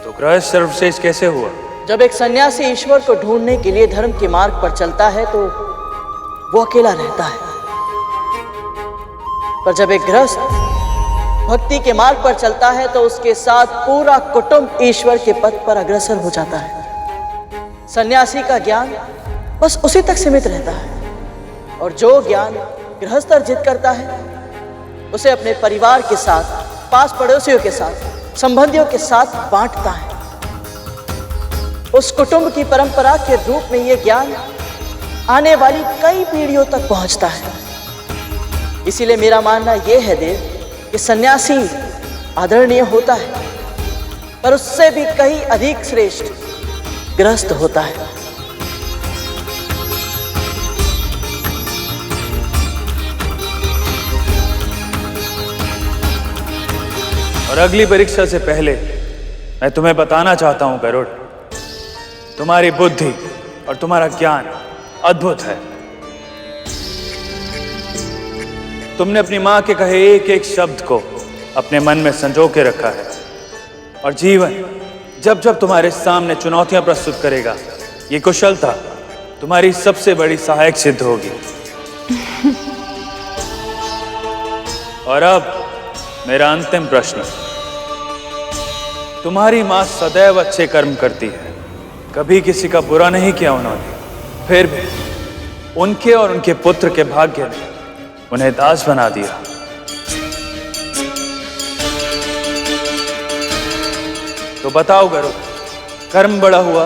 Speaker 10: तो गृहस्थ सर्वश्रेष्ठ कैसे हुआ?
Speaker 4: जब एक सन्यासी ईश्वर को ढूंढने के लिए धर्म के मार्ग पर चलता है तो वो अकेला रहता है, पर जब एक गृहस्थ भक्ति के मार्ग पर चलता है तो उसके साथ पूरा कुटुंब ईश्वर के पथ पर अग्रसर हो जाता है। सन्यासी का ज्ञान बस उसी तक सीमित रहता है और जो ज्ञान गृहस्थ अर्जित करता है उसे अपने परिवार के साथ, पास पड़ोसियों के साथ, संबंधियों के साथ बांटता है। उस कुटुंब की परंपरा के रूप में यह ज्ञान आने वाली कई पीढ़ियों तक पहुंचता है। इसीलिए मेरा मानना यह है देव कि सन्यासी आदरणीय होता है, पर उससे भी कहीं अधिक श्रेष्ठ गृहस्थ होता है।
Speaker 10: और अगली परीक्षा से पहले मैं तुम्हें बताना चाहता हूं गरुड़, तुम्हारी बुद्धि और तुम्हारा ज्ञान अद्भुत है। तुमने अपनी मां के कहे एक एक शब्द को अपने मन में संजो के रखा है और जीवन जब जब तुम्हारे सामने चुनौतियां प्रस्तुत करेगा, ये कुशलता तुम्हारी सबसे बड़ी सहायक सिद्ध होगी। और अब मेरा अंतिम प्रश्न, तुम्हारी मां सदैव अच्छे कर्म करती है, कभी किसी का बुरा नहीं किया उन्होंने, फिर भी उनके और उनके पुत्र के भाग्य ने उन्हें दास बना दिया। तो बताओ गरुड़, कर्म बड़ा हुआ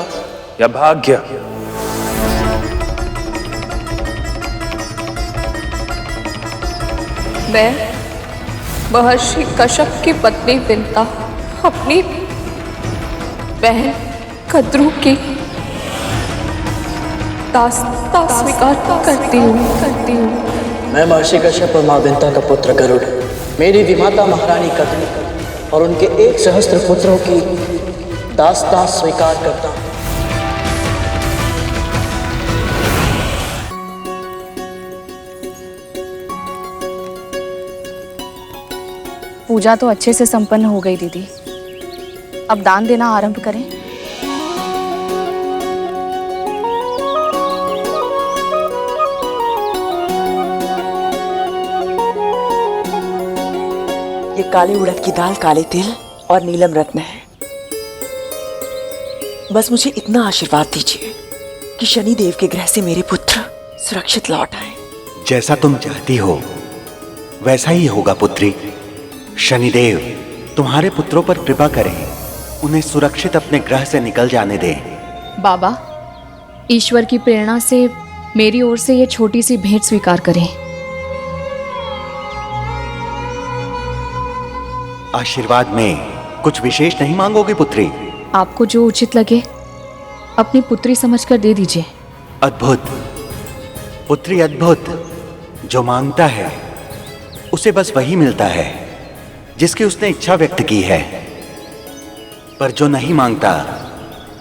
Speaker 10: या भाग्य?
Speaker 6: मैं महर्षि कश्यप की पत्नी विंता अपनी बहन कद्रू की दास्ता स्वीकार करती हूँ।
Speaker 4: मैं महर्षि कश्यप और मां विंता का पुत्र गरुड़, मेरी विमाता महारानी कद्रू और उनके 1 सहस्त्र पुत्रों की दास्तां स्वीकार करता हूँ।
Speaker 6: पूजा तो अच्छे से संपन्न हो गई दीदी, अब दान देना आरंभ करें।
Speaker 8: ये काली उड़द की दाल, काले तिल और नीलम रत्न है। बस मुझे इतना आशीर्वाद दीजिए कि शनि देव के ग्रह से मेरे पुत्र सुरक्षित लौट आए।
Speaker 12: जैसा तुम चाहती हो वैसा ही होगा पुत्री। शनिदेव तुम्हारे पुत्रों पर कृपा करें, उन्हें सुरक्षित अपने ग्रह से निकल जाने दें।
Speaker 6: बाबा, ईश्वर की प्रेरणा से मेरी ओर से ये छोटी सी भेंट स्वीकार करें।
Speaker 12: आशीर्वाद में कुछ विशेष नहीं मांगोगी पुत्री?
Speaker 6: आपको जो उचित लगे अपनी पुत्री समझकर दे दीजिए।
Speaker 12: अद्भुत पुत्री, अद्भुत। जो मांगता है उसे बस वही मिलता है जिसकी उसने इच्छा व्यक्त की है, पर जो नहीं मांगता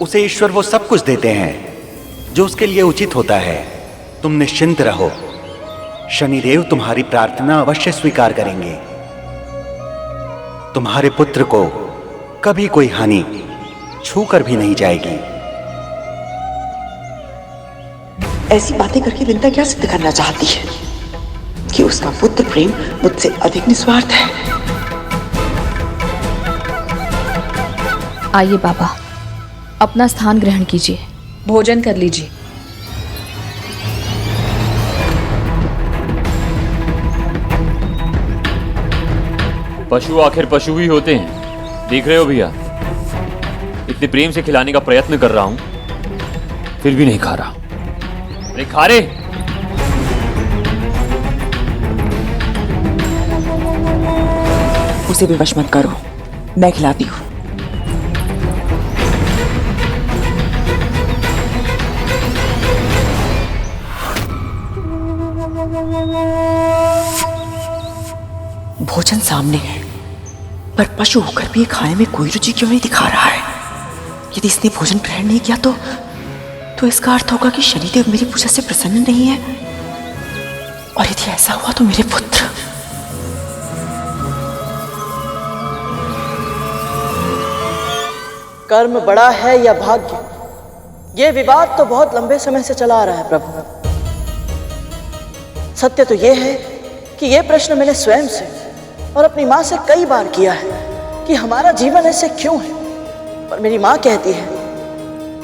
Speaker 12: उसे ईश्वर वो सब कुछ देते हैं जो उसके लिए उचित होता है। तुम निश्चिंत रहो, शनिदेव तुम्हारी प्रार्थना अवश्य स्वीकार करेंगे। तुम्हारे पुत्र को कभी कोई हानि छूकर भी नहीं जाएगी।
Speaker 8: ऐसी बातें करके विंता क्या सिद्ध करना चाहती है कि उसका पुत्र प्रेम मुझसे अधिक निस्वार्थ है।
Speaker 6: आइए बाबा, अपना स्थान ग्रहण कीजिए, भोजन कर लीजिए।
Speaker 2: पशु आखिर पशु ही होते हैं, देख रहे हो भैया। इतने प्रेम से खिलाने का प्रयत्न कर रहा हूं फिर भी नहीं खा रहा। अरे खा रे।
Speaker 8: उसे भी वश मत करो, मैं खिलाती हूँ। भोजन सामने है, पर पशु होकर भी खाने में कोई रुचि क्यों नहीं दिखा रहा है? यदि इसने भोजन ग्रहण नहीं किया तो इसका अर्थ होगा कि शनिदेव मेरी पूजा से प्रसन्न नहीं है, और यदि ऐसा हुआ तो मेरे पुत्र।
Speaker 4: कर्म बड़ा है या भाग्य, ये विवाद तो बहुत लंबे समय से चला आ रहा है प्रभु। सत्य तो ये है कि ये प्रश्न मैंने स्वयं से और अपनी माँ से कई बार किया है कि हमारा जीवन ऐसे क्यों है। पर मेरी माँ कहती है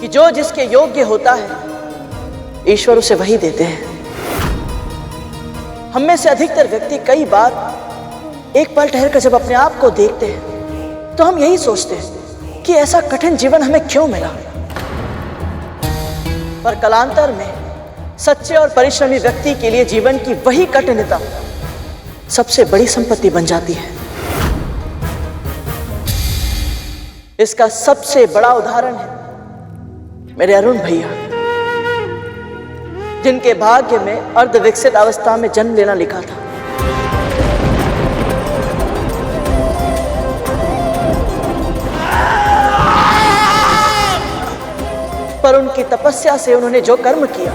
Speaker 4: कि जो जिसके योग्य होता है ईश्वर उसे वही देते हैं। हम में से अधिकतर व्यक्ति कई बार एक पल ठहर कर जब अपने आप को देखते हैं तो हम यही सोचते हैं कि ऐसा कठिन जीवन हमें क्यों मिला। पर कालांतर में सच्चे और परिश्रमी व्यक्ति के लिए जीवन की वही कठिनता सबसे बड़ी संपत्ति बन जाती है। इसका सबसे बड़ा उदाहरण है मेरे अरुण भैया, जिनके भाग्य में अर्धविकसित अवस्था में जन्म लेना लिखा था। पर उनकी तपस्या से उन्होंने जो कर्म किया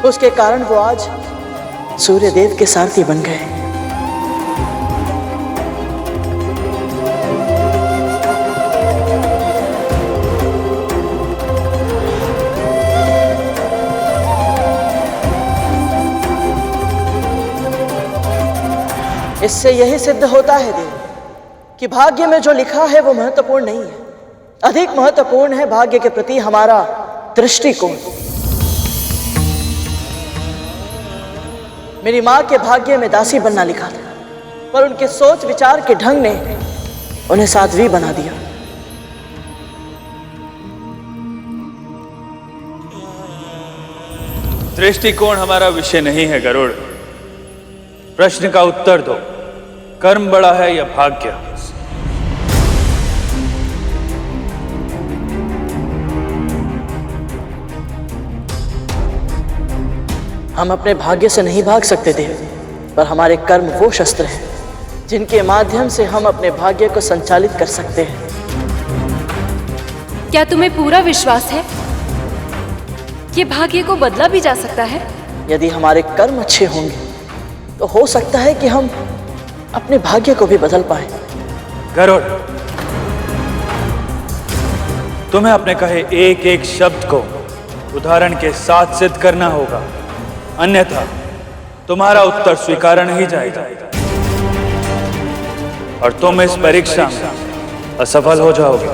Speaker 4: उसके कारण वो आज सूर्यदेव के सारथी बन गए। इससे यही सिद्ध होता है देव कि भाग्य में जो लिखा है वो महत्वपूर्ण नहीं है। अधिक महत्वपूर्ण है भाग्य के प्रति हमारा दृष्टिकोण। मेरी माँ के भाग्य में दासी बनना लिखा था, पर उनके सोच विचार के ढंग ने उन्हें साध्वी बना दिया।
Speaker 10: दृष्टिकोण हमारा विषय नहीं है गरुड़। प्रश्न का उत्तर दो, कर्म बड़ा है या भाग्य?
Speaker 4: हम अपने भाग्य से नहीं भाग सकते देव, पर हमारे कर्म वो शस्त्र हैं जिनके माध्यम से हम अपने भाग्य को संचालित कर सकते हैं।
Speaker 14: क्या तुम्हें पूरा विश्वास है कि भाग्य को बदला भी जा सकता है?
Speaker 4: यदि हमारे कर्म अच्छे होंगे तो हो सकता है कि हम अपने भाग्य को भी बदल पाए।
Speaker 10: गरुड़, तुम्हें अपने कहे एक एक शब्द को उदाहरण के साथ सिद्ध करना होगा, अन्यथा तुम्हारा उत्तर स्वीकारा नहीं जाएगा और तुम इस परीक्षा में असफल हो जाओगे।